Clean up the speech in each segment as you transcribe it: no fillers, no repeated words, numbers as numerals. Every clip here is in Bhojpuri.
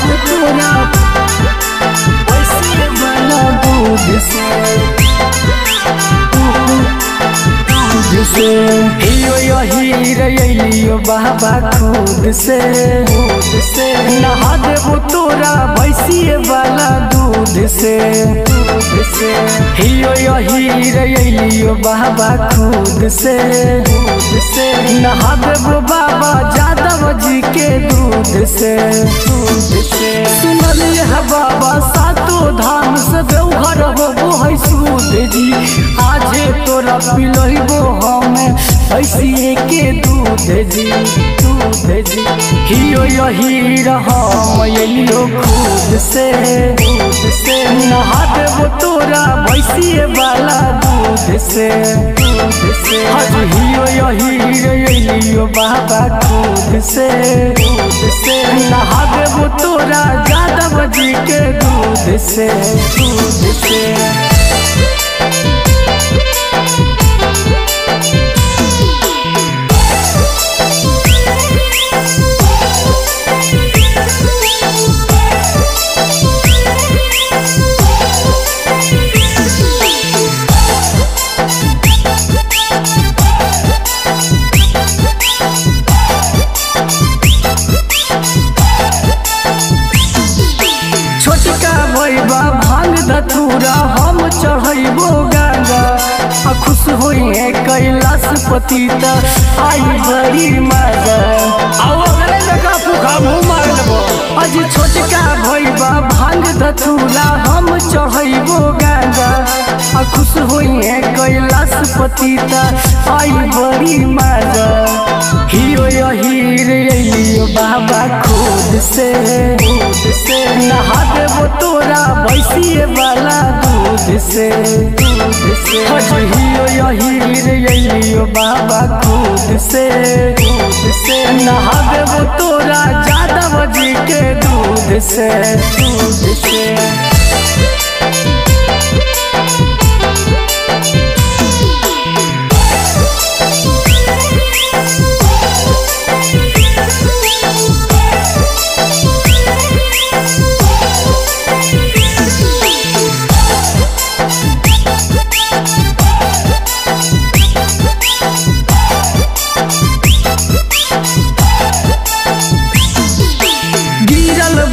देबो तोरा पैसे वाला दूध से यही रैलियो बाबा खुद से नहा देबो तोरा भैंसिए वाला दूध से यही रैलियो बाबा खुद से नहा देबो बाबा यादव जी के दूध से सुनलिए है बाबा सातों धाम से देवघर होबो है सूद जी आजे तोरा पिलइबो हमें ऐसी के दूध जी हियो यही रहम एलियो खुद से नहा देबो तोरा भैंसिए वाला दूध से हियो यही एलियो बाबा खुद से नहा देबो तोरा यादव जी के दूध से भांग धतूरा हम चढ़ैबो गंगा खुश होई है कैलाश पति आई बड़ी मजा आज छोटका भैया भांग धतूरा हम चढ़ैबो गंगा खुश होई है कैलाश पति आई बड़ी मजा हियो यही रैलियो बाबा खुद से नहा देबो तोरा भैंसिए वाला दूध से हियो यही रैलियो बाबा खुद से नहा देबो तोरा यादव जी के दूध से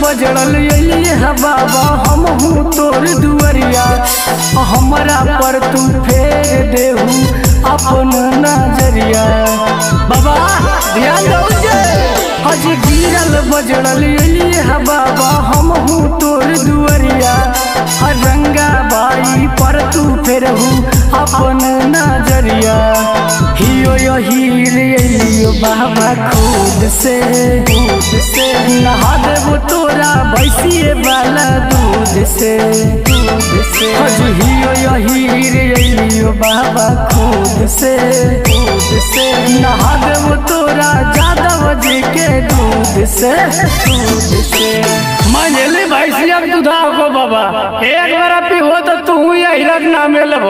बजड़ल एलिए है बाबा हम हूँ तोर दुआरिया हमारा पर तू फेर देहू अपन नजरिया बाबा ध्यान दो हज गिरल बजड़ल एलिए है बाबा हम हूँ तोर दुआरिया रंगा बाई पर तू फेरहू अपन नजरिया हियो यही एलियो बाबा खुद से नहा देबो तोरा भैंसिए वाला दूध से हियो यही एलियो बाबा खुद से नहा देबो तोरा यादव जी के दूध से मंझली भैंसिया दूधा को बाबा एक बार पी हो तो तू यही रखना में लब